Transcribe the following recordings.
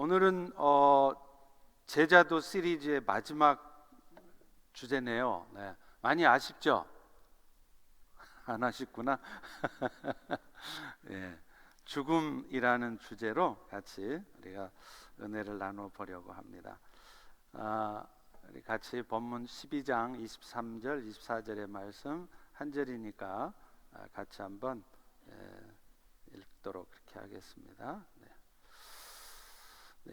오늘은 제자도 시리즈의 마지막 주제네요. 네. 많이 아쉽죠? 안 아쉽구나. 네. 죽음이라는 주제로 같이 우리가 은혜를 나눠 보려고 합니다. 우리 같이 본문 12장 23절 24절의 말씀 한 절이니까 같이 한번 읽도록 그렇게 하겠습니다.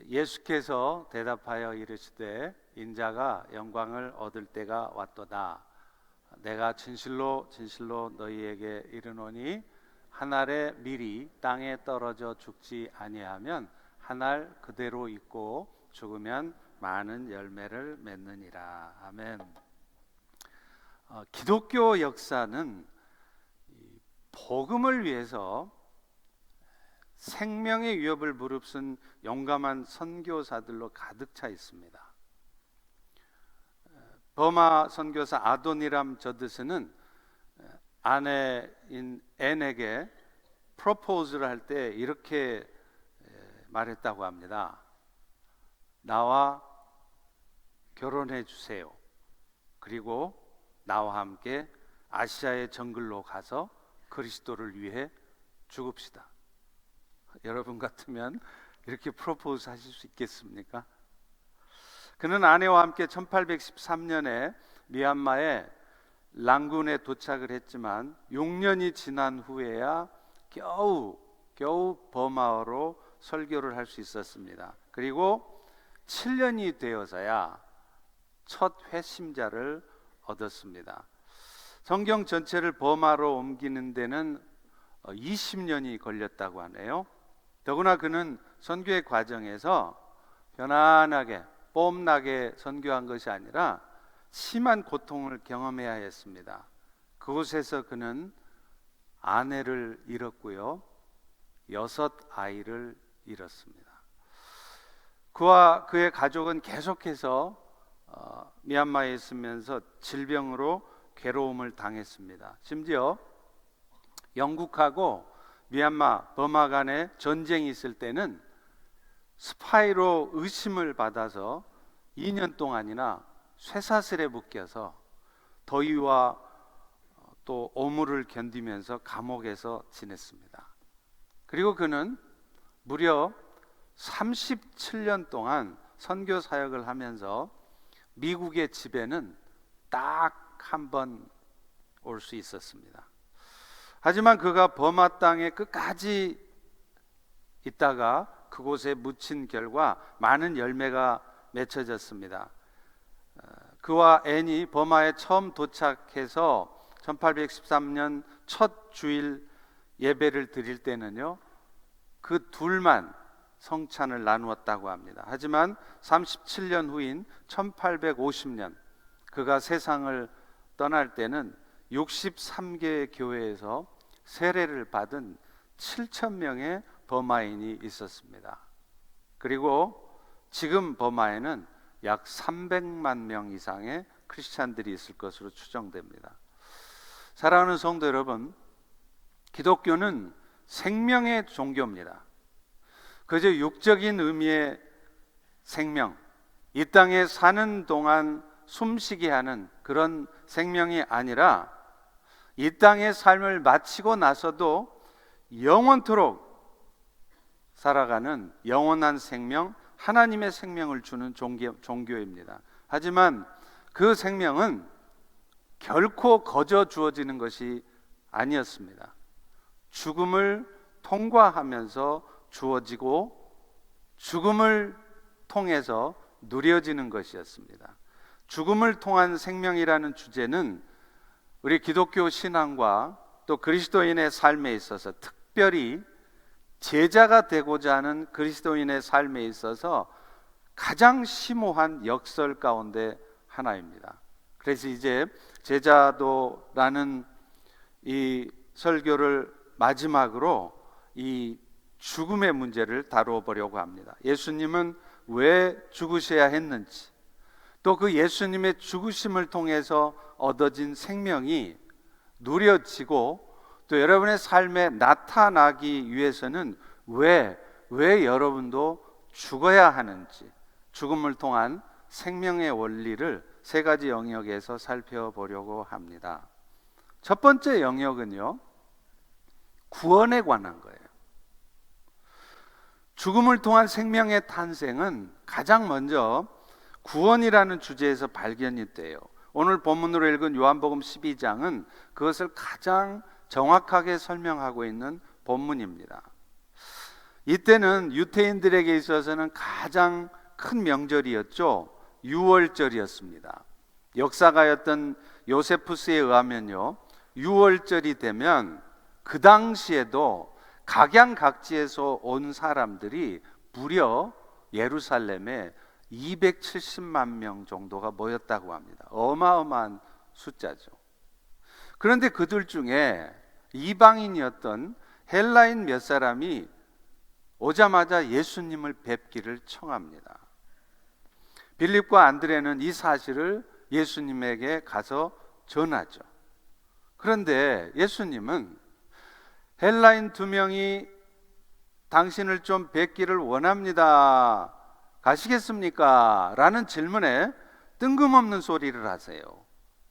예수께서 대답하여 이르시되 인자가 영광을 얻을 때가 왔도다. 내가 진실로 진실로 너희에게 이르노니 한 알의 밀이 땅에 떨어져 죽지 아니하면 한 알 그대로 있고 죽으면 많은 열매를 맺느니라. 아멘. 기독교 역사는 복음을 위해서 생명의 위협을 무릅쓴 용감한 선교사들로 가득 차 있습니다. 버마 선교사 아도니람 저드스는 아내인 앤에게 프로포즈를 할 때 이렇게 말했다고 합니다. 나와 결혼해 주세요. 그리고 나와 함께 아시아의 정글로 가서 그리스도를 위해 죽읍시다. 여러분 같으면 이렇게 프로포즈 하실 수 있겠습니까? 그는 아내와 함께 1813년에 미얀마의 랑군에 도착을 했지만 6년이 지난 후에야 겨우 버마어로 설교를 할 수 있었습니다. 그리고 7년이 되어서야 첫 회심자를 얻었습니다. 성경 전체를 버마로 옮기는 데는 20년이 걸렸다고 하네요. 더구나 그는 선교의 과정에서 편안하게 뽐나게 선교한 것이 아니라 심한 고통을 경험해야 했습니다. 그곳에서 그는 아내를 잃었고요, 6아이를 잃었습니다. 그와 그의 가족은 계속해서 미얀마에 있으면서 질병으로 괴로움을 당했습니다. 심지어 영국하고 미얀마, 버마 간에 전쟁이 있을 때는 스파이로 의심을 받아서 2년 동안이나 쇠사슬에 묶여서 더위와 또 오물을 견디면서 감옥에서 지냈습니다. 그리고 그는 무려 37년 동안 선교 사역을 하면서 미국의 집에는 딱 한 번 올 수 있었습니다. 하지만 그가 버마 땅에 끝까지 있다가 그곳에 묻힌 결과 많은 열매가 맺혀졌습니다. 그와 앤이 버마에 처음 도착해서 1813년 첫 주일 예배를 드릴 때는요, 그 둘만 성찬을 나누었다고 합니다. 하지만 37년 후인 1850년 그가 세상을 떠날 때는 63개의 교회에서 세례를 받은 7,000명의 버마인이 있었습니다. 그리고 지금 버마에는 약 300만 명 이상의 크리스찬들이 있을 것으로 추정됩니다. 사랑하는 성도 여러분, 기독교는 생명의 종교입니다. 그저 육적인 의미의 생명, 이 땅에 사는 동안 숨쉬게 하는 그런 생명이 아니라 이 땅의 삶을 마치고 나서도 영원토록 살아가는 영원한 생명, 하나님의 생명을 주는 종교입니다. 하지만 그 생명은 결코 거저 주어지는 것이 아니었습니다. 죽음을 통과하면서 주어지고 죽음을 통해서 누려지는 것이었습니다. 죽음을 통한 생명이라는 주제는 우리 기독교 신앙과 또 그리스도인의 삶에 있어서, 특별히 제자가 되고자 하는 그리스도인의 삶에 있어서 가장 심오한 역설 가운데 하나입니다. 그래서 이제 제자도라는 이 설교를 마지막으로 이 죽음의 문제를 다루어 보려고 합니다. 예수님은 왜 죽으셔야 했는지, 또 그 예수님의 죽으심을 통해서 얻어진 생명이 누려지고 또 여러분의 삶에 나타나기 위해서는 왜 여러분도 죽어야 하는지, 죽음을 통한 생명의 원리를 세 가지 영역에서 살펴보려고 합니다. 첫 번째 영역은요, 구원에 관한 거예요. 죽음을 통한 생명의 탄생은 가장 먼저 구원이라는 주제에서 발견이 돼요. 오늘 본문으로 읽은 요한복음 12장은 그것을 가장 정확하게 설명하고 있는 본문입니다. 이때는 유대인들에게 있어서는 가장 큰 명절이었죠. 유월절이었습니다. 역사가였던 요세푸스에 의하면요, 유월절이 되면 그 당시에도 각양각지에서 온 사람들이 무려 예루살렘에 270만 명 정도가 모였다고 합니다. 어마어마한 숫자죠. 그런데 그들 중에 이방인이었던 헬라인 몇 사람이 오자마자 예수님을 뵙기를 청합니다. 빌립과 안드레는 이 사실을 예수님에게 가서 전하죠. 그런데 예수님은 헬라인 2명이 당신을 좀 뵙기를 원합니다. 가시겠습니까? 라는 질문에 뜬금없는 소리를 하세요.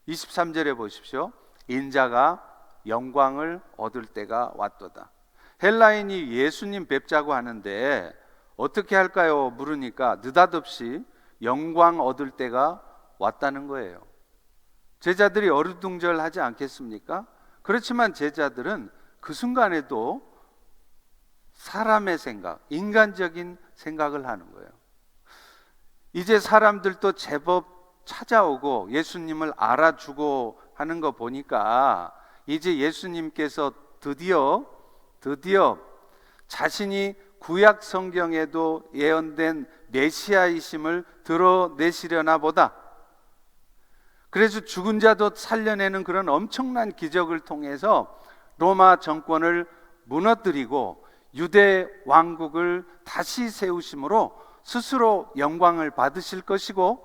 23절에 보십시오. 인자가 영광을 얻을 때가 왔도다. 헬라인이 예수님 뵙자고 하는데 어떻게 할까요? 물으니까 느닷없이 영광 얻을 때가 왔다는 거예요. 제자들이 어리둥절하지 않겠습니까? 그렇지만 제자들은 그 순간에도 사람의 생각, 인간적인 생각을 하는 거예요. 이제 사람들도 제법 찾아오고 예수님을 알아주고 하는 거 보니까 이제 예수님께서 드디어 자신이 구약 성경에도 예언된 메시아이심을 드러내시려나 보다. 그래서 죽은 자도 살려내는 그런 엄청난 기적을 통해서 로마 정권을 무너뜨리고 유대 왕국을 다시 세우심으로 스스로 영광을 받으실 것이고,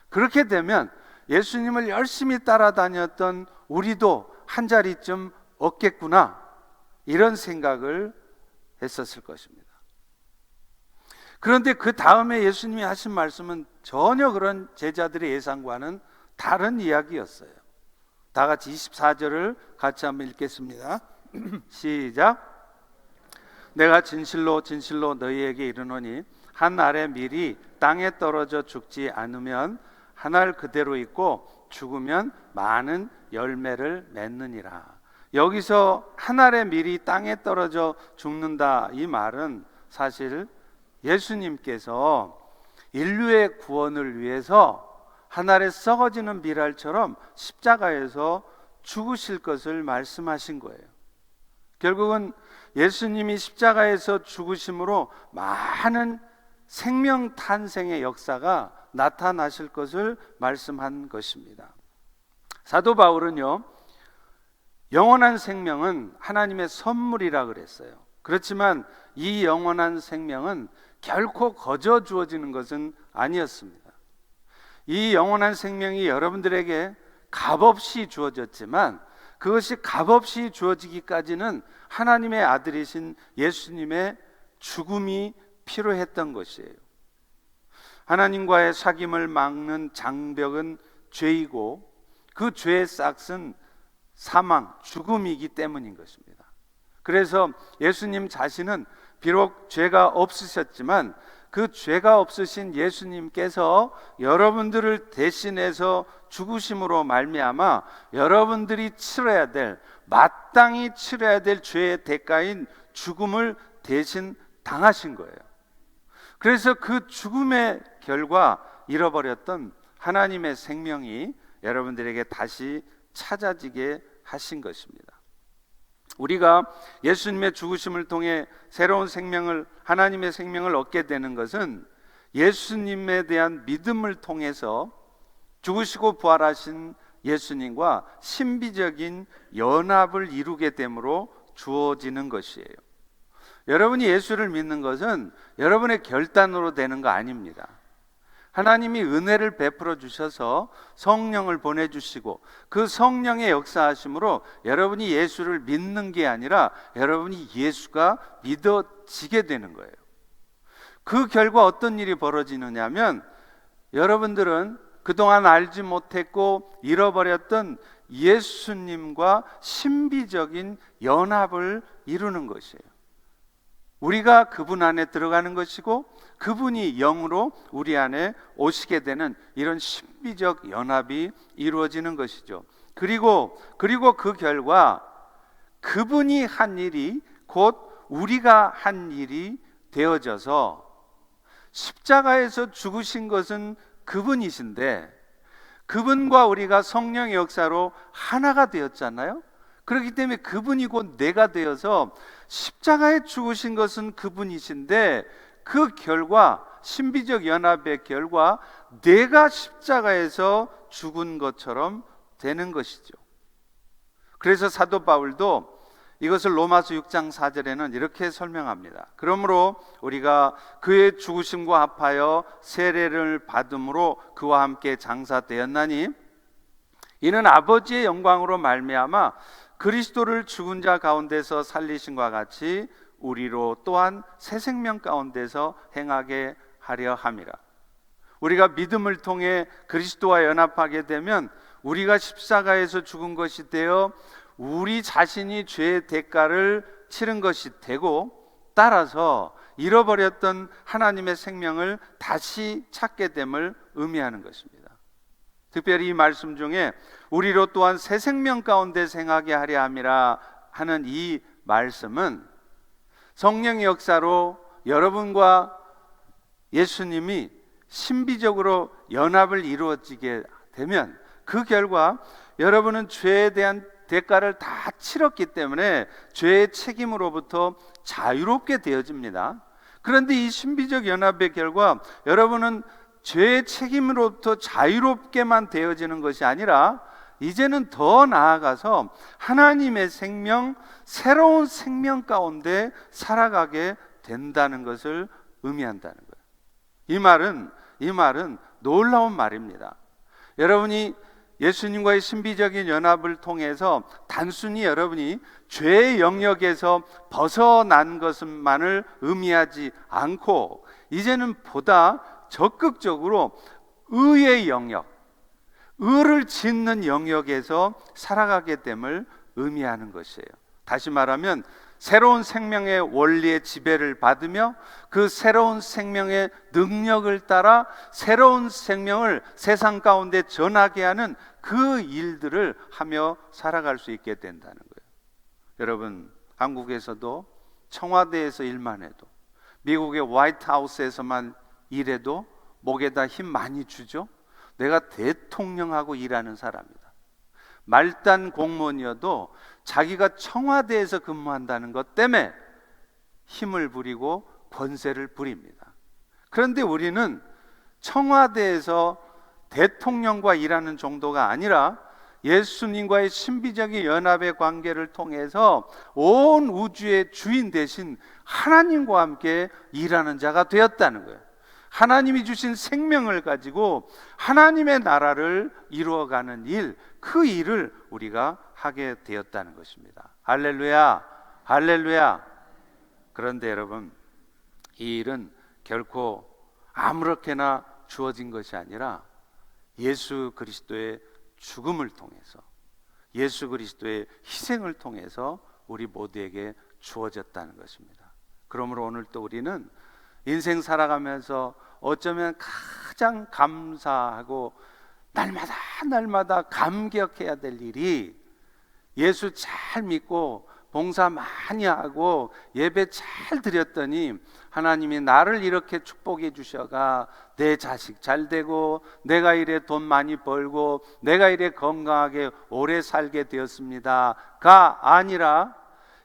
그렇게 되면 예수님을 열심히 따라다녔던 우리도 한 자리쯤 얻겠구나, 이런 생각을 했었을 것입니다. 그런데 그 다음에 예수님이 하신 말씀은 전혀 그런 제자들의 예상과는 다른 이야기였어요. 다 같이 24절을 같이 한번 읽겠습니다. 시작. 내가 진실로 진실로 너희에게 이르노니 한 알의 밀이 땅에 떨어져 죽지 않으면 한 알 그대로 있고 죽으면 많은 열매를 맺느니라. 여기서 한 알의 밀이 땅에 떨어져 죽는다, 이 말은 사실 예수님께서 인류의 구원을 위해서 한 알의 썩어지는 밀알처럼 십자가에서 죽으실 것을 말씀하신 거예요. 결국은 예수님이 십자가에서 죽으심으로 많은 생명 탄생의 역사가 나타나실 것을 말씀한 것입니다. 사도 바울은요, 영원한 생명은 하나님의 선물이라 그랬어요. 그렇지만 이 영원한 생명은 결코 거저 주어지는 것은 아니었습니다. 이 영원한 생명이 여러분들에게 값없이 주어졌지만 그것이 값없이 주어지기까지는 하나님의 아들이신 예수님의 죽음이 필요했던 것이에요. 하나님과의 사귐을 막는 장벽은 죄이고 그 죄의 싹은 사망, 죽음이기 때문인 것입니다. 그래서 예수님 자신은 비록 죄가 없으셨지만 그 죄가 없으신 예수님께서 여러분들을 대신해서 죽으심으로 말미암아 여러분들이 치러야 될, 마땅히 치러야 될 죄의 대가인 죽음을 대신 당하신 거예요. 그래서 그 죽음의 결과 잃어버렸던 하나님의 생명이 여러분들에게 다시 찾아지게 하신 것입니다. 우리가 예수님의 죽으심을 통해 새로운 생명을, 하나님의 생명을 얻게 되는 것은 예수님에 대한 믿음을 통해서 죽으시고 부활하신 예수님과 신비적인 연합을 이루게 됨으로 주어지는 것이에요. 여러분이 예수를 믿는 것은 여러분의 결단으로 되는 거 아닙니다. 하나님이 은혜를 베풀어 주셔서 성령을 보내주시고 그 성령의 역사하심으로 여러분이 예수를 믿는 게 아니라 여러분이 예수가 믿어지게 되는 거예요. 그 결과 어떤 일이 벌어지느냐 하면 여러분들은 그동안 알지 못했고 잃어버렸던 예수님과 신비적인 연합을 이루는 것이에요. 우리가 그분 안에 들어가는 것이고 그분이 영으로 우리 안에 오시게 되는 이런 신비적 연합이 이루어지는 것이죠. 그리고 그 결과 그분이 한 일이 곧 우리가 한 일이 되어져서 십자가에서 죽으신 것은 그분이신데 그분과 우리가 성령의 역사로 하나가 되었잖아요. 그렇기 때문에 그분이 곧 내가 되어서 십자가에 죽으신 것은 그분이신데 그 결과, 신비적 연합의 결과 내가 십자가에서 죽은 것처럼 되는 것이죠. 그래서 사도 바울도 이것을 로마서 6장 4절에는 이렇게 설명합니다. 그러므로 우리가 그의 죽으심과 합하여 세례를 받음으로 그와 함께 장사되었나니 이는 아버지의 영광으로 말미암아 그리스도를 죽은 자 가운데서 살리신과 같이 우리로 또한 새 생명 가운데서 행하게 하려 함이라. 우리가 믿음을 통해 그리스도와 연합하게 되면 우리가 십자가에서 죽은 것이 되어 우리 자신이 죄의 대가를 치른 것이 되고 따라서 잃어버렸던 하나님의 생명을 다시 찾게 됨을 의미하는 것입니다. 특별히 이 말씀 중에 우리로 또한 새 생명 가운데 생하게 하려 함이라 하는 이 말씀은 성령의 역사로 여러분과 예수님이 신비적으로 연합을 이루어지게 되면 그 결과 여러분은 죄에 대한 대가를 다 치렀기 때문에 죄의 책임으로부터 자유롭게 되어집니다. 그런데 이 신비적 연합의 결과 여러분은 죄의 책임으로부터 자유롭게만 되어지는 것이 아니라 이제는 더 나아가서 하나님의 생명, 새로운 생명 가운데 살아가게 된다는 것을 의미한다는 거예요. 이 말은 놀라운 말입니다. 여러분이 예수님과의 신비적인 연합을 통해서 단순히 여러분이 죄의 영역에서 벗어난 것만을 의미하지 않고 이제는 보다 적극적으로 의의 영역, 의를 짓는 영역에서 살아가게 됨을 의미하는 것이에요. 다시 말하면 새로운 생명의 원리의 지배를 받으며 그 새로운 생명의 능력을 따라 새로운 생명을 세상 가운데 전하게 하는 그 일들을 하며 살아갈 수 있게 된다는 거예요. 여러분, 한국에서도 청와대에서 일만 해도, 미국의 화이트하우스에서만 일해도 목에다 힘 많이 주죠. 내가 대통령하고 일하는 사람이다. 말단 공무원이어도 자기가 청와대에서 근무한다는 것 때문에 힘을 부리고 권세를 부립니다. 그런데 우리는 청와대에서 대통령과 일하는 정도가 아니라 예수님과의 신비적인 연합의 관계를 통해서 온 우주의 주인 대신 하나님과 함께 일하는 자가 되었다는 거예요. 하나님이 주신 생명을 가지고 하나님의 나라를 이루어가는 일, 그 일을 우리가 하게 되었다는 것입니다. 할렐루야, 할렐루야. 그런데 여러분, 이 일은 결코 아무렇게나 주어진 것이 아니라 예수 그리스도의 죽음을 통해서, 예수 그리스도의 희생을 통해서 우리 모두에게 주어졌다는 것입니다. 그러므로 오늘 또 우리는 인생 살아가면서 어쩌면 가장 감사하고 날마다 감격해야 될 일이 예수 잘 믿고 봉사 많이 하고 예배 잘 드렸더니 하나님이 나를 이렇게 축복해 주셔가 내 자식 잘 되고 내가 이래 돈 많이 벌고 내가 이래 건강하게 오래 살게 되었습니다가 아니라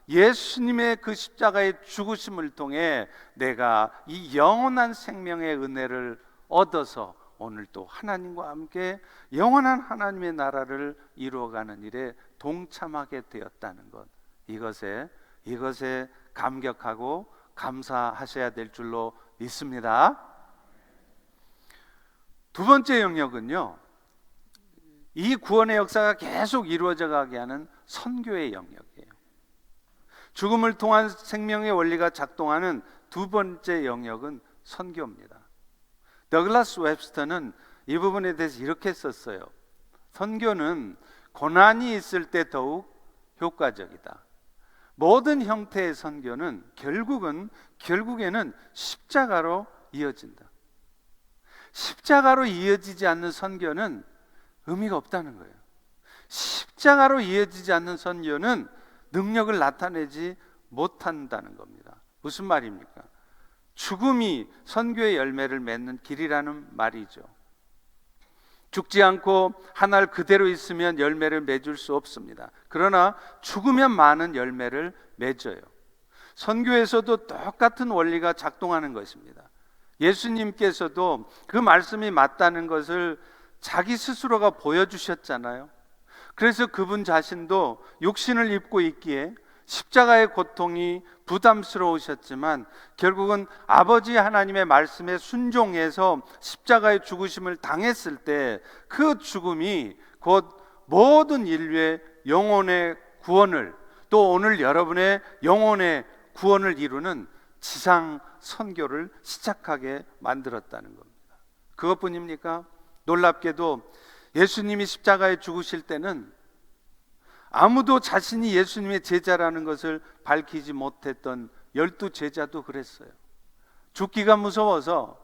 예수님의 그 십자가의 죽으심을 통해 내가 이 영원한 생명의 은혜를 얻어서 오늘 또 하나님과 함께 영원한 하나님의 나라를 이루어가는 일에 동참하게 되었다는 것, 이것에 감격하고 감사하셔야 될 줄로 믿습니다. 두 번째 영역은요, 이 구원의 역사가 계속 이루어져 가게 하는 선교의 영역이에요. 죽음을 통한 생명의 원리가 작동하는 두 번째 영역은 선교입니다. 더글라스 웹스터는 이 부분에 대해서 이렇게 썼어요. 선교는 고난이 있을 때 더욱 효과적이다. 모든 형태의 선교는 결국에는 십자가로 이어진다. 십자가로 이어지지 않는 선교는 의미가 없다는 거예요. 십자가로 이어지지 않는 선교는 능력을 나타내지 못한다는 겁니다. 무슨 말입니까? 죽음이 선교의 열매를 맺는 길이라는 말이죠. 죽지 않고 하늘 그대로 있으면 열매를 맺을 수 없습니다. 그러나 죽으면 많은 열매를 맺어요. 선교에서도 똑같은 원리가 작동하는 것입니다. 예수님께서도 그 말씀이 맞다는 것을 자기 스스로가 보여주셨잖아요. 그래서 그분 자신도 육신을 입고 있기에 십자가의 고통이 부담스러우셨지만 결국은 아버지 하나님의 말씀에 순종해서 십자가의 죽으심을 당했을 때 그 죽음이 곧 모든 인류의 영혼의 구원을, 또 오늘 여러분의 영혼의 구원을 이루는 지상 선교를 시작하게 만들었다는 겁니다. 그것뿐입니까? 놀랍게도 예수님이 십자가에 죽으실 때는 아무도 자신이 예수님의 제자라는 것을 밝히지 못했던 12 제자도 그랬어요. 죽기가 무서워서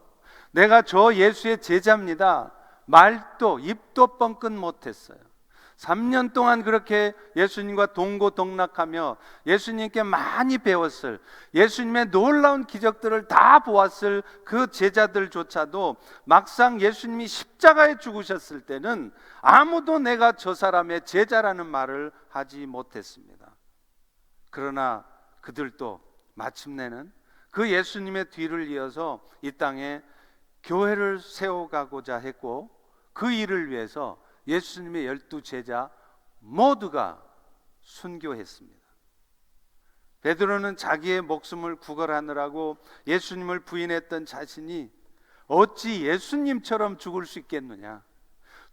내가 저 예수의 제자입니다, 말도 입도 뻥끗 못했어요. 3년 동안 그렇게 예수님과 동고동락하며 예수님께 많이 배웠을, 예수님의 놀라운 기적들을 다 보았을 그 제자들조차도 막상 예수님이 십자가에 죽으셨을 때는 아무도 내가 저 사람의 제자라는 말을 하지 못했습니다. 그러나 그들도 마침내는 그 예수님의 뒤를 이어서 이 땅에 교회를 세워가고자 했고, 그 일을 위해서 예수님의 12 제자 모두가 순교했습니다. 베드로는 자기의 목숨을 구걸하느라고 예수님을 부인했던 자신이 어찌 예수님처럼 죽을 수 있겠느냐,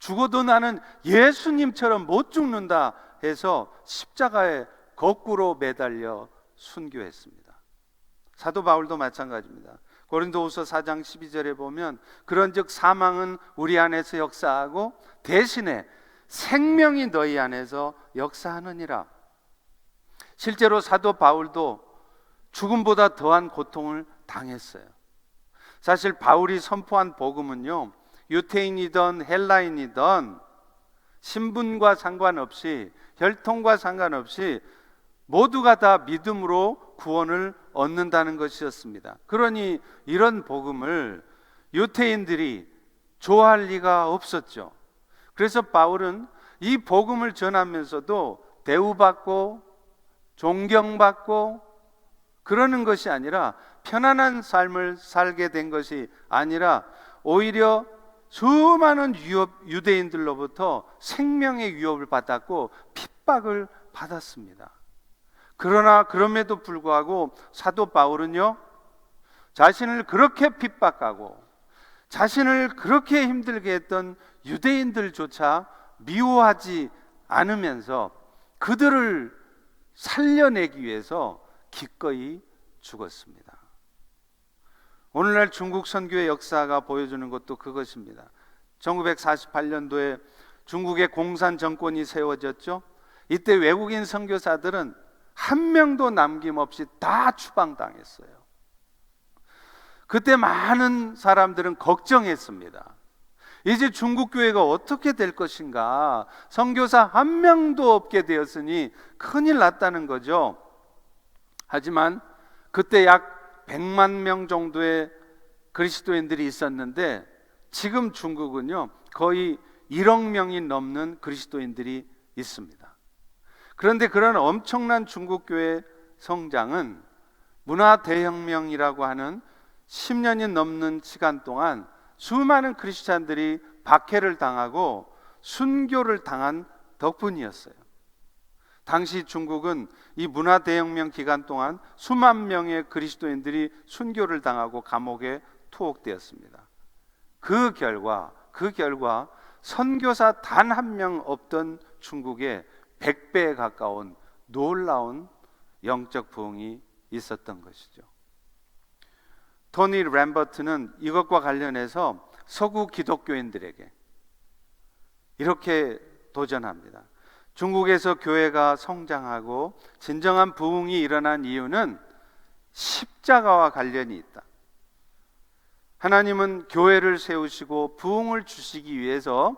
죽어도 나는 예수님처럼 못 죽는다 해서 십자가에 거꾸로 매달려 순교했습니다. 사도 바울도 마찬가지입니다. 고린도후서 4장 12절에 보면 그런즉 사망은 우리 안에서 역사하고 대신에 생명이 너희 안에서 역사하느니라. 실제로 사도 바울도 죽음보다 더한 고통을 당했어요. 사실 바울이 선포한 복음은요, 유태인이든 헬라인이든 신분과 상관없이, 혈통과 상관없이 모두가 다 믿음으로 구원을 얻는다는 것이었습니다. 그러니 이런 복음을 유태인들이 좋아할 리가 없었죠. 그래서 바울은 이 복음을 전하면서도 대우받고 존경받고 그러는 것이 아니라, 편안한 삶을 살게 된 것이 아니라 오히려 수많은 유대인들로부터 생명의 위협을 받았고 핍박을 받았습니다. 그러나 그럼에도 불구하고 사도 바울은요, 자신을 그렇게 핍박하고 자신을 그렇게 힘들게 했던 유대인들조차 미워하지 않으면서 그들을 살려내기 위해서 기꺼이 죽었습니다. 오늘날 중국 선교의 역사가 보여주는 것도 그것입니다. 1948년도에 중국의 공산 정권이 세워졌죠. 이때 외국인 선교사들은 한 명도 남김없이 다 추방당했어요. 그때 많은 사람들은 걱정했습니다. 이제 중국 교회가 어떻게 될 것인가, 선교사 한 명도 없게 되었으니 큰일 났다는 거죠. 하지만 그때 약 100만 명 정도의 그리스도인들이 있었는데 지금 중국은요 거의 1억 명이 넘는 그리스도인들이 있습니다. 그런데 그런 엄청난 중국 교회 성장은 문화 대혁명이라고 하는 10년이 넘는 시간 동안 수많은 크리스찬들이 박해를 당하고 순교를 당한 덕분이었어요. 당시 중국은 이 문화 대혁명 기간 동안 수만 명의 그리스도인들이 순교를 당하고 감옥에 투옥되었습니다. 그 결과 선교사 단 한 명 없던 중국에 100배에 가까운 놀라운 영적 부흥이 있었던 것이죠. 토니 램버트는 이것과 관련해서 서구 기독교인들에게 이렇게 도전합니다. 중국에서 교회가 성장하고 진정한 부흥이 일어난 이유는 십자가와 관련이 있다. 하나님은 교회를 세우시고 부흥을 주시기 위해서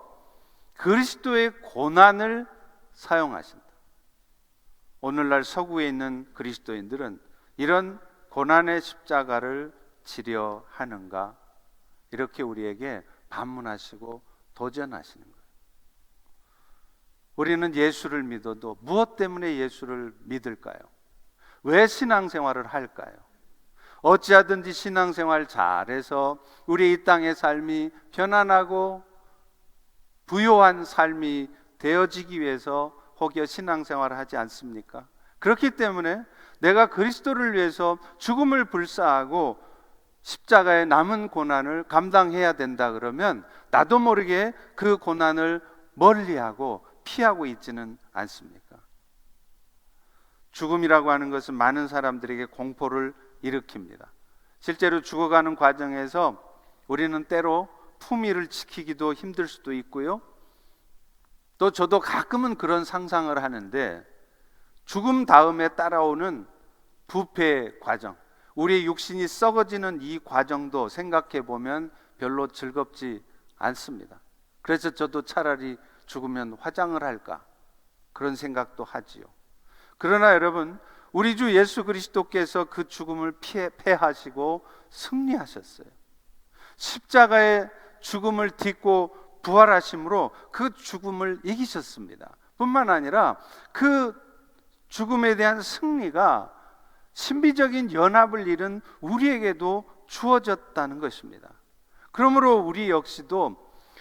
그리스도의 고난을 사용하신다. 오늘날 서구에 있는 그리스도인들은 이런 고난의 십자가를 지려 하는가? 이렇게 우리에게 반문하시고 도전하시는 거예요. 우리는 예수를 믿어도 무엇 때문에 예수를 믿을까요? 왜 신앙생활을 할까요? 어찌하든지 신앙생활 잘해서 우리 이 땅의 삶이 편안하고 부요한 삶이 되어지기 위해서 혹여 신앙생활을 하지 않습니까? 그렇기 때문에 내가 그리스도를 위해서 죽음을 불사하고 십자가의 남은 고난을 감당해야 된다 그러면 나도 모르게 그 고난을 멀리하고 피하고 있지는 않습니까? 죽음이라고 하는 것은 많은 사람들에게 공포를 일으킵니다. 실제로 죽어가는 과정에서 우리는 때로 품위를 지키기도 힘들 수도 있고요. 또 저도 가끔은 그런 상상을 하는데 죽음 다음에 따라오는 부패 과정, 우리의 육신이 썩어지는 이 과정도 생각해 보면 별로 즐겁지 않습니다. 그래서 저도 차라리 죽으면 화장을 할까 그런 생각도 하지요. 그러나 여러분, 우리 주 예수 그리스도께서 그 죽음을 패하시고 승리하셨어요. 십자가의 죽음을 딛고 부활하심으로 그 죽음을 이기셨습니다. 뿐만 아니라 그 죽음에 대한 승리가 신비적인 연합을 이룬 우리에게도 주어졌다는 것입니다. 그러므로 우리 역시도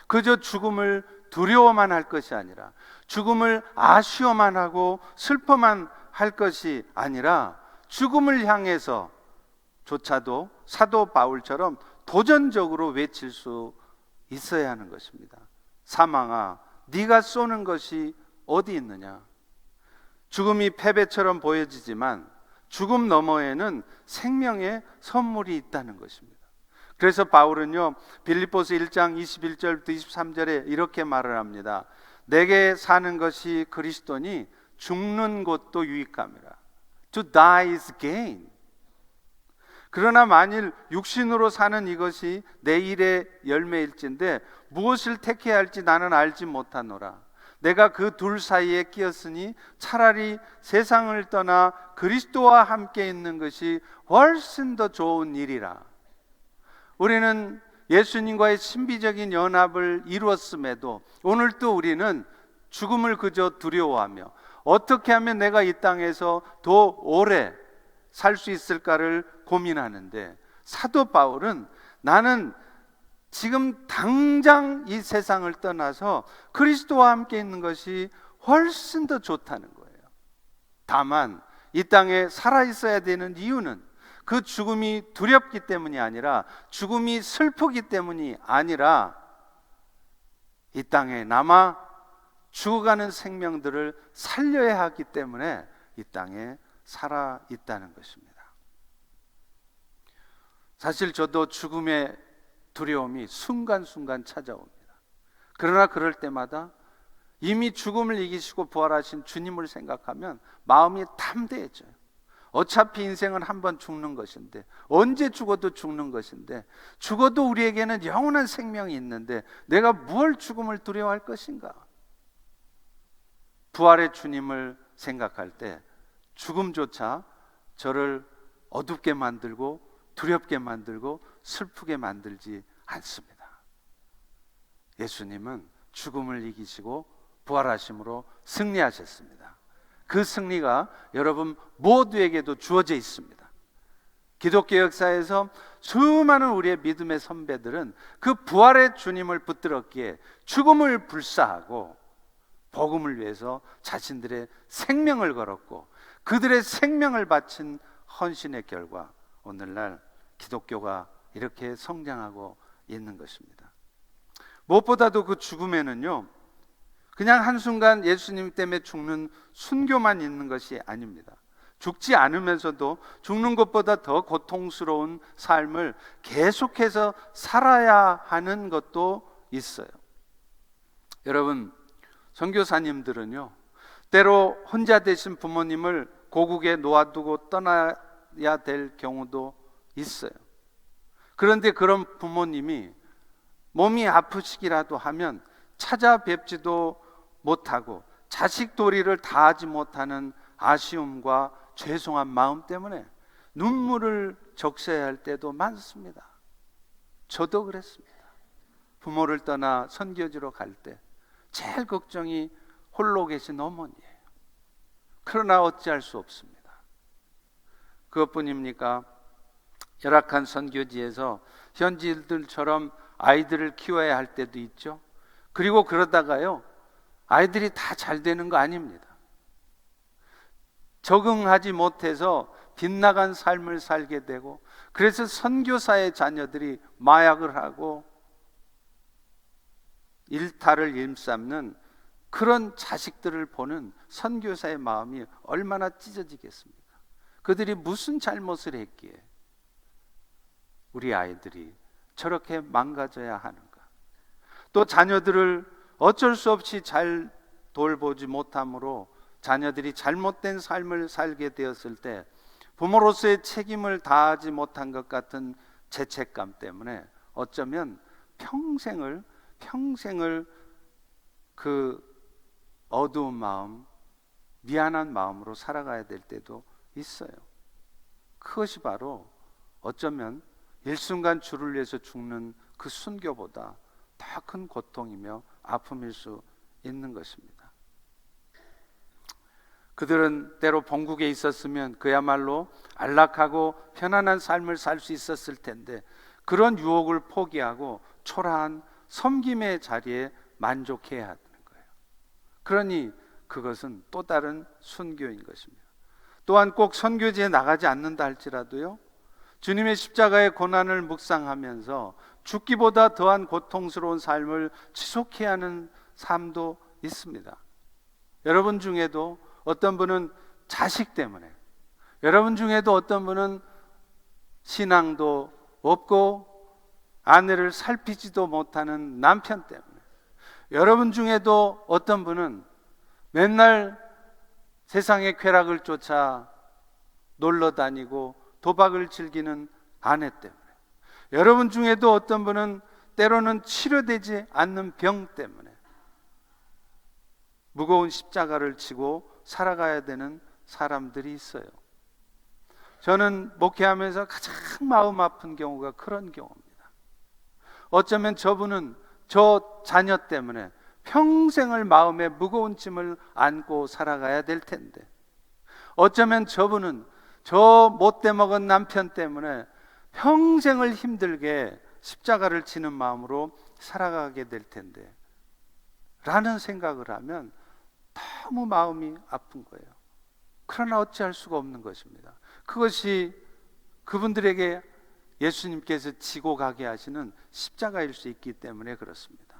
그저 죽음을 두려워만 할 것이 아니라 죽음을 아쉬워만 하고 슬퍼만 할 것이 아니라 죽음을 향해서 조차도 사도 바울처럼 도전적으로 외칠 수 있어야 하는 것입니다. 사망아, 네가 쏘는 것이 어디 있느냐? 죽음이 패배처럼 보여지지만 죽음 너머에는 생명의 선물이 있다는 것입니다. 그래서 바울은요, 빌립보서 1장 21절부터 23절에 이렇게 말을 합니다. 내게 사는 것이 그리스도니 죽는 것도 유익함이라. To die is gain. 그러나 만일 육신으로 사는 이것이 내 일의 열매일진데 무엇을 택해야 할지 나는 알지 못하노라. 내가 그 둘 사이에 끼었으니 차라리 세상을 떠나 그리스도와 함께 있는 것이 훨씬 더 좋은 일이라. 우리는 예수님과의 신비적인 연합을 이루었음에도 오늘도 우리는 죽음을 그저 두려워하며 어떻게 하면 내가 이 땅에서 더 오래 살 수 있을까를 고민하는데, 사도 바울은 나는 지금 당장 이 세상을 떠나서 그리스도와 함께 있는 것이 훨씬 더 좋다는 거예요. 다만 이 땅에 살아 있어야 되는 이유는 그 죽음이 두렵기 때문이 아니라, 죽음이 슬프기 때문이 아니라 이 땅에 남아 죽어가는 생명들을 살려야 하기 때문에 이 땅에 살아 있다는 것입니다. 사실 저도 죽음의 두려움이 순간순간 찾아옵니다. 그러나 그럴 때마다 이미 죽음을 이기시고 부활하신 주님을 생각하면 마음이 담대해져요. 어차피 인생은 한 번 죽는 것인데, 언제 죽어도 죽는 것인데, 죽어도 우리에게는 영원한 생명이 있는데 내가 무엇 죽음을 두려워할 것인가? 부활의 주님을 생각할 때 죽음조차 저를 어둡게 만들고 두렵게 만들고 슬프게 만들지 않습니다. 예수님은 죽음을 이기시고 부활하심으로 승리하셨습니다. 그 승리가 여러분 모두에게도 주어져 있습니다. 기독교 역사에서 수많은 우리의 믿음의 선배들은 그 부활의 주님을 붙들었기에 죽음을 불사하고 복음을 위해서 자신들의 생명을 걸었고, 그들의 생명을 바친 헌신의 결과 오늘날 기독교가 이렇게 성장하고 있는 것입니다. 무엇보다도 그 죽음에는요, 그냥 한순간 예수님 때문에 죽는 순교만 있는 것이 아닙니다. 죽지 않으면서도 죽는 것보다 더 고통스러운 삶을 계속해서 살아야 하는 것도 있어요. 여러분, 선교사님들은요, 때로 혼자 되신 부모님을 고국에 놓아두고 떠나야 될 경우도 있어요. 그런데 그런 부모님이 몸이 아프시기라도 하면 찾아뵙지도 못하고 자식 도리를 다하지 못하는 아쉬움과 죄송한 마음 때문에 눈물을 적셔야 할 때도 많습니다. 저도 그랬습니다. 부모를 떠나 선교지로 갈 때 제일 걱정이 홀로 계신 어머니예요. 그러나 어찌할 수 없습니다. 그것뿐입니까? 열악한 선교지에서 현지인들처럼 아이들을 키워야 할 때도 있죠. 그리고 그러다가요, 아이들이 다 잘 되는 거 아닙니다. 적응하지 못해서 빗나간 삶을 살게 되고, 그래서 선교사의 자녀들이 마약을 하고 일탈을 일삼는 그런 자식들을 보는 선교사의 마음이 얼마나 찢어지겠습니까? 그들이 무슨 잘못을 했기에 우리 아이들이 저렇게 망가져야 하는가? 또 자녀들을 어쩔 수 없이 잘 돌보지 못함으로 자녀들이 잘못된 삶을 살게 되었을 때 부모로서의 책임을 다하지 못한 것 같은 죄책감 때문에 어쩌면 평생을 그 어두운 마음, 미안한 마음으로 살아가야 될 때도 있어요. 그것이 바로 어쩌면 일순간 주를 위해서 죽는 그 순교보다 더 큰 고통이며 아픔일 수 있는 것입니다. 그들은 때로 본국에 있었으면 그야말로 안락하고 편안한 삶을 살 수 있었을 텐데 그런 유혹을 포기하고 초라한 섬김의 자리에 만족해야 하는 거예요. 그러니 그것은 또 다른 순교인 것입니다. 또한 꼭 선교지에 나가지 않는다 할지라도요, 주님의 십자가의 고난을 묵상하면서 죽기보다 더한 고통스러운 삶을 지속해야 하는 삶도 있습니다. 여러분 중에도 어떤 분은 자식 때문에, 여러분 중에도 어떤 분은 신앙도 없고 아내를 살피지도 못하는 남편 때문에, 여러분 중에도 어떤 분은 맨날 세상의 쾌락을 쫓아 놀러 다니고 도박을 즐기는 아내 때문에, 여러분 중에도 어떤 분은 때로는 치료되지 않는 병 때문에 무거운 십자가를 지고 살아가야 되는 사람들이 있어요. 저는 목회하면서 가장 마음 아픈 경우가 그런 경우입니다. 어쩌면 저분은 저 자녀 때문에 평생을 마음에 무거운 짐을 안고 살아가야 될 텐데, 어쩌면 저분은 저 못돼 먹은 남편 때문에 평생을 힘들게 십자가를 지는 마음으로 살아가게 될 텐데 라는 생각을 하면 너무 마음이 아픈 거예요. 그러나 어찌할 수가 없는 것입니다. 그것이 그분들에게 예수님께서 지고 가게 하시는 십자가일 수 있기 때문에 그렇습니다.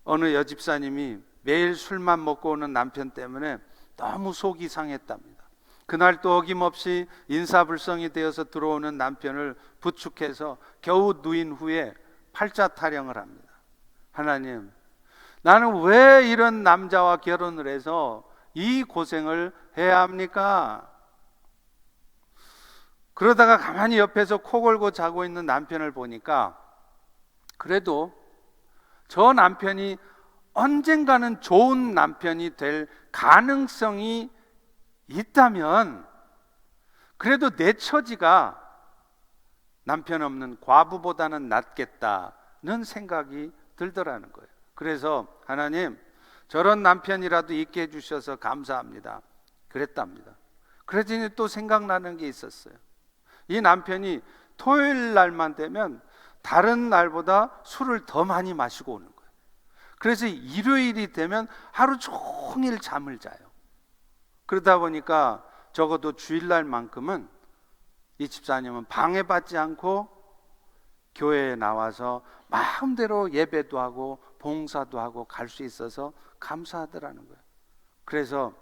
어느 여집사님이 매일 술만 먹고 오는 남편 때문에 너무 속이 상했답니다. 그날 또 어김없이 인사불성이 되어서 들어오는 남편을 부축해서 겨우 누인 후에 팔자 타령을 합니다. 하나님, 나는 왜 이런 남자와 결혼을 해서 이 고생을 해야 합니까? 그러다가 가만히 옆에서 코 골고 자고 있는 남편을 보니까 그래도 저 남편이 언젠가는 좋은 남편이 될 가능성이 있다면 그래도 내 처지가 남편 없는 과부보다는 낫겠다는 생각이 들더라는 거예요. 그래서 하나님, 저런 남편이라도 있게 해주셔서 감사합니다 그랬답니다. 그랬더니 또 생각나는 게 있었어요. 이 남편이 토요일 날만 되면 다른 날보다 술을 더 많이 마시고 오는 거예요. 그래서 일요일이 되면 하루 종일 잠을 자요. 그러다 보니까 적어도 주일날만큼은 이 집사님은 방해받지 않고 교회에 나와서 마음대로 예배도 하고 봉사도 하고 갈 수 있어서 감사하더라는 거예요. 그래서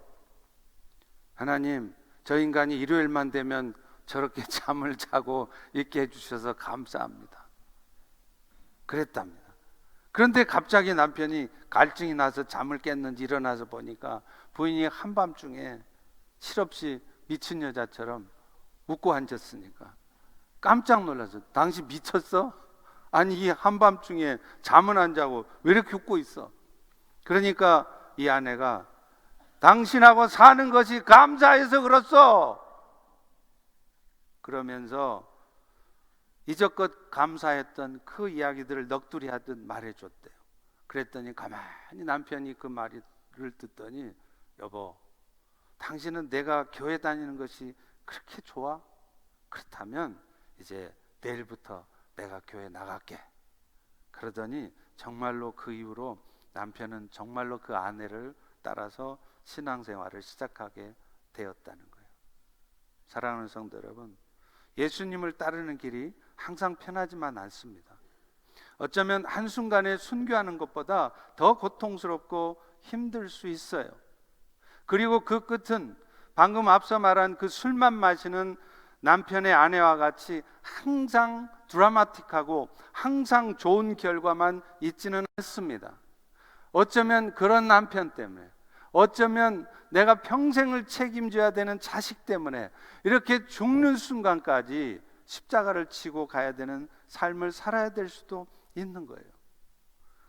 하나님, 저 인간이 일요일만 되면 저렇게 잠을 자고 있게 해주셔서 감사합니다. 그랬답니다. 그런데 갑자기 남편이 갈증이 나서 잠을 깼는지 일어나서 보니까 부인이 한밤중에 실없이 미친 여자처럼 웃고 앉았으니까 깜짝 놀라서, 당신 미쳤어? 아니 이 한밤중에 잠은 안 자고 왜 이렇게 웃고 있어? 그러니까 이 아내가 당신하고 사는 것이 감사해서 그렇소 그러면서 이적껏 감사했던 그 이야기들을 넋두리 하듯 말해줬대요. 그랬더니 가만히 남편이 그 말을 듣더니, 여보, 당신은 내가 교회 다니는 것이 그렇게 좋아? 그렇다면 이제 내일부터 내가 교회 나갈게. 그러더니 정말로 그 이후로 남편은 정말로 그 아내를 따라서 신앙생활을 시작하게 되었다는 거예요. 사랑하는 성도 여러분, 예수님을 따르는 길이 항상 편하지만 않습니다. 어쩌면 한순간에 순교하는 것보다 더 고통스럽고 힘들 수 있어요. 그리고 그 끝은 방금 앞서 말한 그 술만 마시는 남편의 아내와 같이 항상 드라마틱하고 항상 좋은 결과만 있지는 않습니다. 어쩌면 그런 남편 때문에, 어쩌면 내가 평생을 책임져야 되는 자식 때문에 이렇게 죽는 순간까지 십자가를 치고 가야 되는 삶을 살아야 될 수도 있는 거예요.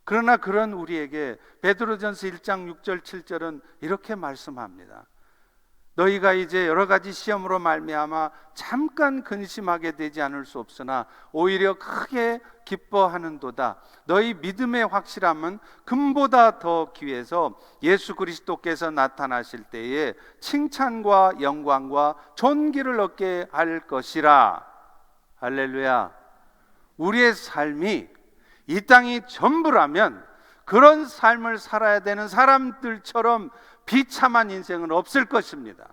그러나 그런 우리에게 베드로전서 1장 6절 7절은 이렇게 말씀합니다. 너희가 이제 여러 가지 시험으로 말미암아 잠깐 근심하게 되지 않을 수 없으나 오히려 크게 기뻐하는도다. 너희 믿음의 확실함은 금보다 더 귀해서 예수 그리스도께서 나타나실 때에 칭찬과 영광과 존귀를 얻게 할 것이라. 할렐루야. 우리의 삶이 이 땅이 전부라면 그런 삶을 살아야 되는 사람들처럼 비참한 인생은 없을 것입니다.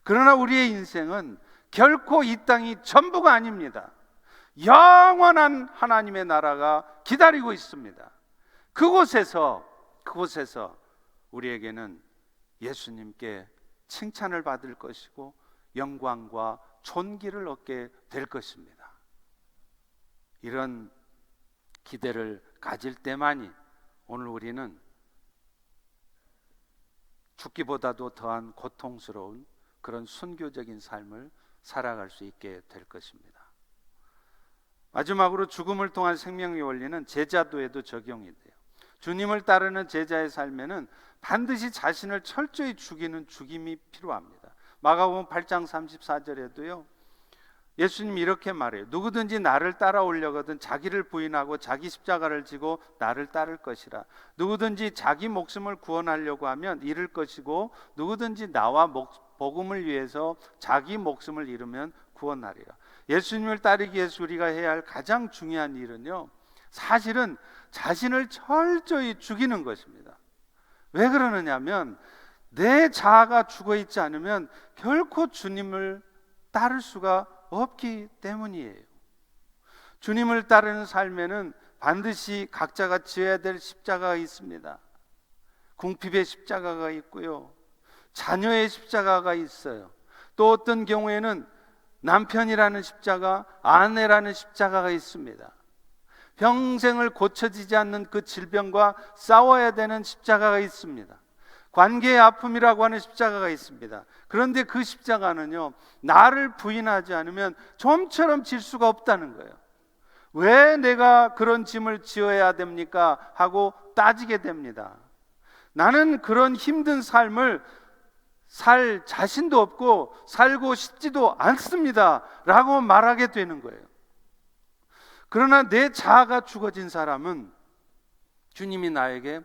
그러나 우리의 인생은 결코 이 땅이 전부가 아닙니다. 영원한 하나님의 나라가 기다리고 있습니다. 그곳에서 우리에게는 예수님께 칭찬을 받을 것이고 영광과 존귀를 얻게 될 것입니다. 이런 기대를 가질 때만이 오늘 우리는 죽기보다도 더한 고통스러운 그런 순교적인 삶을 살아갈 수 있게 될 것입니다. 마지막으로 죽음을 통한 생명의 원리는 제자도에도 적용이 돼요. 주님을 따르는 제자의 삶에는 반드시 자신을 철저히 죽이는 죽임이 필요합니다. 마가복음 8장 34절에도요, 예수님이 이렇게 말해요. 누구든지 나를 따라오려거든 자기를 부인하고 자기 십자가를 지고 나를 따를 것이라. 누구든지 자기 목숨을 구원하려고 하면 잃을 것이고 누구든지 나와 복음을 위해서 자기 목숨을 잃으면 구원하리라. 예수님을 따르기 위해서 우리가 해야 할 가장 중요한 일은요, 사실은 자신을 철저히 죽이는 것입니다. 왜 그러느냐면 내 자아가 죽어 있지 않으면 결코 주님을 따를 수가 없기 때문이에요. 주님을 따르는 삶에는 반드시 각자가 지어야 될 십자가가 있습니다. 궁핍의 십자가가 있고요, 자녀의 십자가가 있어요. 또 어떤 경우에는 남편이라는 십자가, 아내라는 십자가가 있습니다. 평생을 고쳐지지 않는 그 질병과 싸워야 되는 십자가가 있습니다. 관계의 아픔이라고 하는 십자가가 있습니다. 그런데 그 십자가는요, 나를 부인하지 않으면 좀처럼 질 수가 없다는 거예요. 왜 내가 그런 짐을 지어야 됩니까? 하고 따지게 됩니다. 나는 그런 힘든 삶을 살 자신도 없고 살고 싶지도 않습니다 라고 말하게 되는 거예요. 그러나 내 자아가 죽어진 사람은 주님이 나에게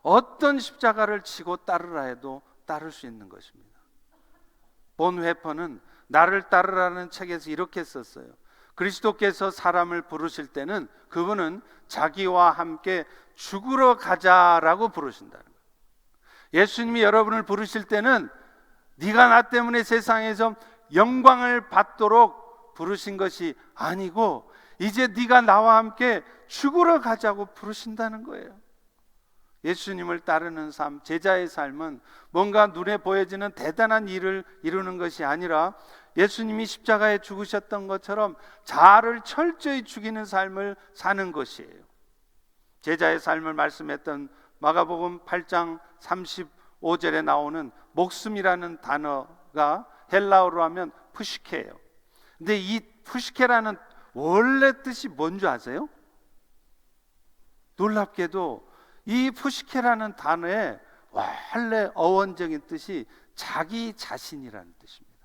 어떤 십자가를 지고 따르라 해도 따를 수 있는 것입니다. 본 회퍼는 나를 따르라는 책에서 이렇게 썼어요. 그리스도께서 사람을 부르실 때는 그분은 자기와 함께 죽으러 가자라고 부르신다는 거예요. 예수님이 여러분을 부르실 때는 네가 나 때문에 세상에서 영광을 받도록 부르신 것이 아니고 이제 네가 나와 함께 죽으러 가자고 부르신다는 거예요. 예수님을 따르는 삶, 제자의 삶은 뭔가 눈에 보여지는 대단한 일을 이루는 것이 아니라 예수님이 십자가에 죽으셨던 것처럼 자아를 철저히 죽이는 삶을 사는 것이에요. 제자의 삶을 말씀했던 마가복음 8장 35절에 나오는 목숨이라는 단어가 헬라어로 하면 푸시케예요. 근데 이 푸시케라는 원래 뜻이 뭔지 아세요? 놀랍게도 이 푸시케라는 단어의 원래 어원적인 뜻이 자기 자신이라는 뜻입니다.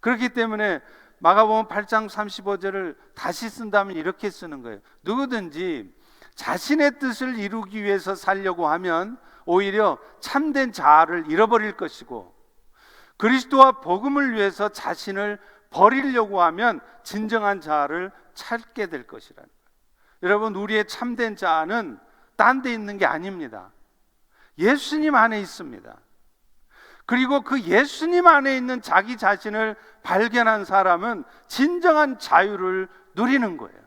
그렇기 때문에 마가복음 8장 35절을 다시 쓴다면 이렇게 쓰는 거예요. 누구든지 자신의 뜻을 이루기 위해서 살려고 하면 오히려 참된 자아를 잃어버릴 것이고, 그리스도와 복음을 위해서 자신을 버리려고 하면 진정한 자아를 찾게 될 것이라는 거예요. 여러분, 우리의 참된 자아는 딴 데 있는 게 아닙니다. 예수님 안에 있습니다. 그리고 그 예수님 안에 있는 자기 자신을 발견한 사람은 진정한 자유를 누리는 거예요.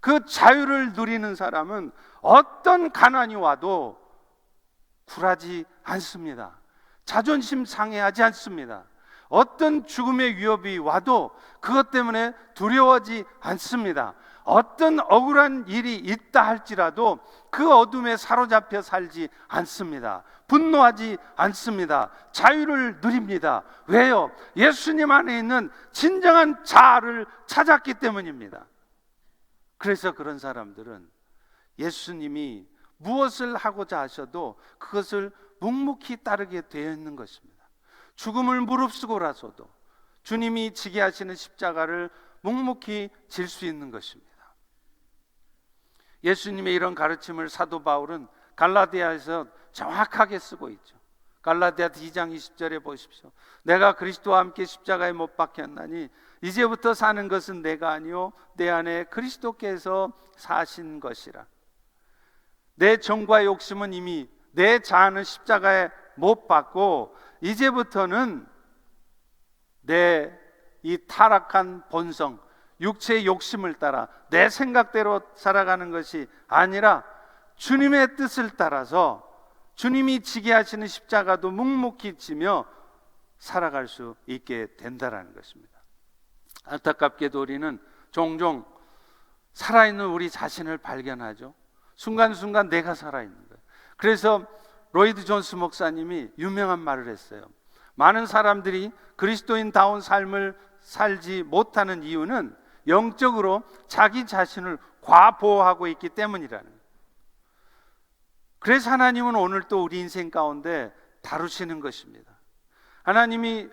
그 자유를 누리는 사람은 어떤 가난이 와도 굴하지 않습니다. 자존심 상해하지 않습니다. 어떤 죽음의 위협이 와도 그것 때문에 두려워하지 않습니다. 어떤 억울한 일이 있다 할지라도 그 어둠에 사로잡혀 살지 않습니다. 분노하지 않습니다. 자유를 누립니다. 왜요? 예수님 안에 있는 진정한 자아를 찾았기 때문입니다. 그래서 그런 사람들은 예수님이 무엇을 하고자 하셔도 그것을 묵묵히 따르게 되어 있는 것입니다. 죽음을 무릅쓰고라서도 주님이 지게 하시는 십자가를 묵묵히 질 수 있는 것입니다. 예수님의 이런 가르침을 사도 바울은 갈라디아에서 정확하게 쓰고 있죠. 갈라디아 2장 20절에 보십시오. 내가 그리스도와 함께 십자가에 못 박혔나니 이제부터 사는 것은 내가 아니요 내 안에 그리스도께서 사신 것이라. 내 정과 욕심은 이미 내 자아는 십자가에 못 박고 이제부터는 내 이 타락한 본성, 육체의 욕심을 따라 내 생각대로 살아가는 것이 아니라 주님의 뜻을 따라서 주님이 지게 하시는 십자가도 묵묵히 지며 살아갈 수 있게 된다라는 것입니다. 안타깝게도 우리는 종종 살아있는 우리 자신을 발견하죠. 순간순간 내가 살아있는 거예요. 그래서 로이드 존스 목사님이 유명한 말을 했어요. 많은 사람들이 그리스도인다운 삶을 살지 못하는 이유는 영적으로 자기 자신을 과보호하고 있기 때문이라는 거예요. 그래서 하나님은 오늘 또 우리 인생 가운데 다루시는 것입니다. 하나님이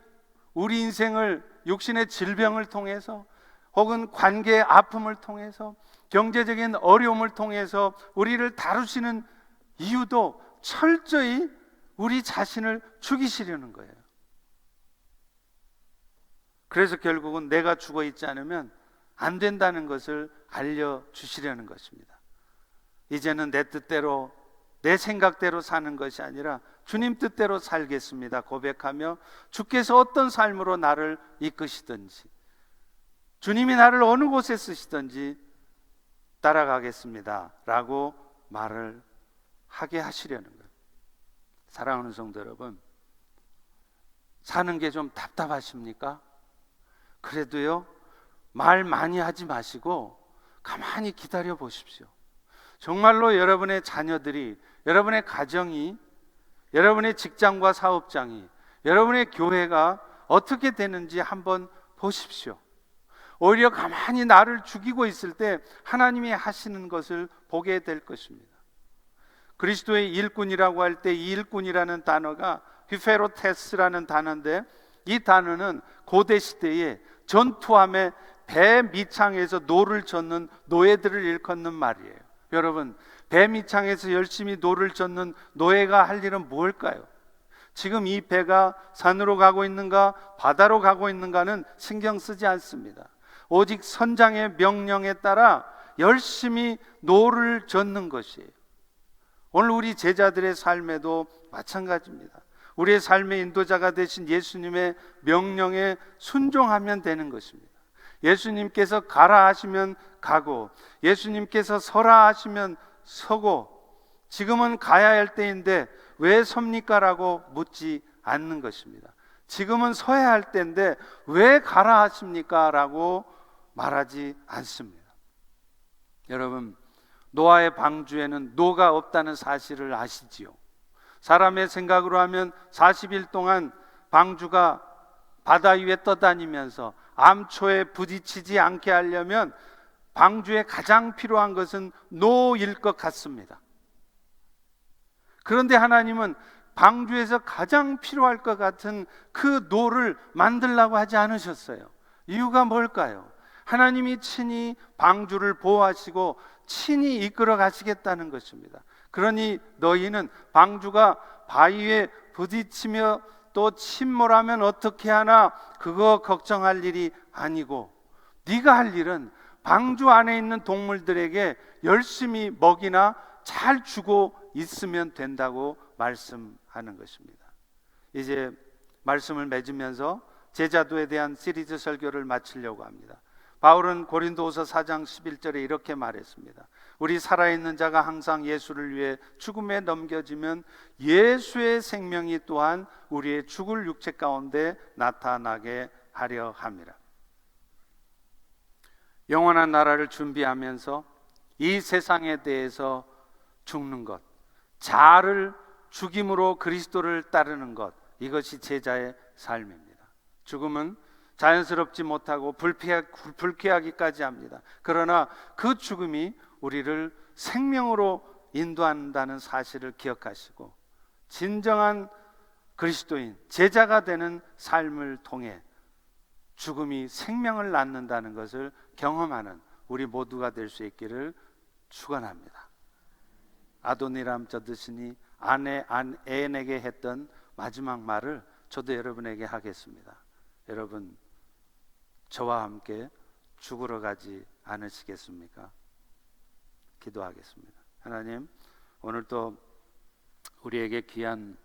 우리 인생을 육신의 질병을 통해서 혹은 관계의 아픔을 통해서 경제적인 어려움을 통해서 우리를 다루시는 이유도 철저히 우리 자신을 죽이시려는 거예요. 그래서 결국은 내가 죽어 있지 않으면 안 된다는 것을 알려주시려는 것입니다. 이제는 내 뜻대로 내 생각대로 사는 것이 아니라 주님 뜻대로 살겠습니다 고백하며 주께서 어떤 삶으로 나를 이끄시든지 주님이 나를 어느 곳에 쓰시든지 따라가겠습니다 라고 말을 하게 하시려는 거예요. 사랑하는 성도 여러분, 사는 게 좀 답답하십니까? 그래도요, 말 많이 하지 마시고 가만히 기다려 보십시오. 정말로 여러분의 자녀들이, 여러분의 가정이, 여러분의 직장과 사업장이, 여러분의 교회가 어떻게 되는지 한번 보십시오. 오히려 가만히 나를 죽이고 있을 때 하나님이 하시는 것을 보게 될 것입니다. 그리스도의 일꾼이라고 할 때 이 일꾼이라는 단어가 휘페로테스라는 단어인데, 이 단어는 고대 시대에 전투함에 배 밑창에서 노를 젓는 노예들을 일컫는 말이에요. 여러분, 배 밑창에서 열심히 노를 젓는 노예가 할 일은 뭘까요? 지금 이 배가 산으로 가고 있는가 바다로 가고 있는가는 신경 쓰지 않습니다. 오직 선장의 명령에 따라 열심히 노를 젓는 것이에요. 오늘 우리 제자들의 삶에도 마찬가지입니다. 우리의 삶의 인도자가 되신 예수님의 명령에 순종하면 되는 것입니다. 예수님께서 가라 하시면 가고, 예수님께서 서라 하시면 서고, 지금은 가야 할 때인데 왜 섭니까? 라고 묻지 않는 것입니다. 지금은 서야 할 때인데 왜 가라 하십니까? 라고 말하지 않습니다. 여러분, 노아의 방주에는 노가 없다는 사실을 아시지요? 사람의 생각으로 하면 40일 동안 방주가 바다 위에 떠다니면서 암초에 부딪히지 않게 하려면 방주에 가장 필요한 것은 노일 것 같습니다. 그런데 하나님은 방주에서 가장 필요할 것 같은 그 노를 만들라고 하지 않으셨어요. 이유가 뭘까요? 하나님이 친히 방주를 보호하시고 친히 이끌어 가시겠다는 것입니다. 그러니 너희는 방주가 바위에 부딪히며 또 침몰하면 어떻게 하나 그거 걱정할 일이 아니고 네가 할 일은 방주 안에 있는 동물들에게 열심히 먹이나 잘 주고 있으면 된다고 말씀하는 것입니다. 이제 말씀을 맺으면서 제자도에 대한 시리즈 설교를 마치려고 합니다. 바울은 고린도후서 4장 11절에 이렇게 말했습니다. 우리 살아있는 자가 항상 예수를 위해 죽음에 넘겨지면 예수의 생명이 또한 우리의 죽을 육체 가운데 나타나게 하려 함이라. 영원한 나라를 준비하면서 이 세상에 대해서 죽는 것, 자아를 죽임으로 그리스도를 따르는 것, 이것이 제자의 삶입니다. 죽음은 자연스럽지 못하고 불쾌하기까지 합니다. 그러나 그 죽음이 우리를 생명으로 인도한다는 사실을 기억하시고 진정한 그리스도인, 제자가 되는 삶을 통해 죽음이 생명을 낳는다는 것을 경험하는 우리 모두가 될 수 있기를 축원합니다. 아도니람 저드신이 애인에게 했던 마지막 말을 저도 여러분에게 하겠습니다. 여러분, 저와 함께 죽으러 가지 않으시겠습니까? 기도하겠습니다. 하나님, 오늘도 우리에게 귀한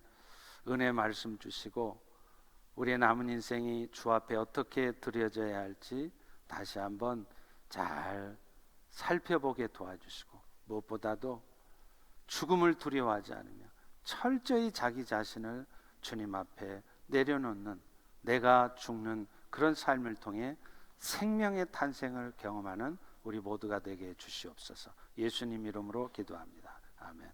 은혜 말씀 주시고 우리의 남은 인생이 주 앞에 어떻게 드려져야 할지 다시 한번 잘 살펴보게 도와주시고 무엇보다도 죽음을 두려워하지 않으며 철저히 자기 자신을 주님 앞에 내려놓는, 내가 죽는 그런 삶을 통해 생명의 탄생을 경험하는 우리 모두가 되게 해 주시옵소서. 예수님 이름으로 기도합니다. 아멘.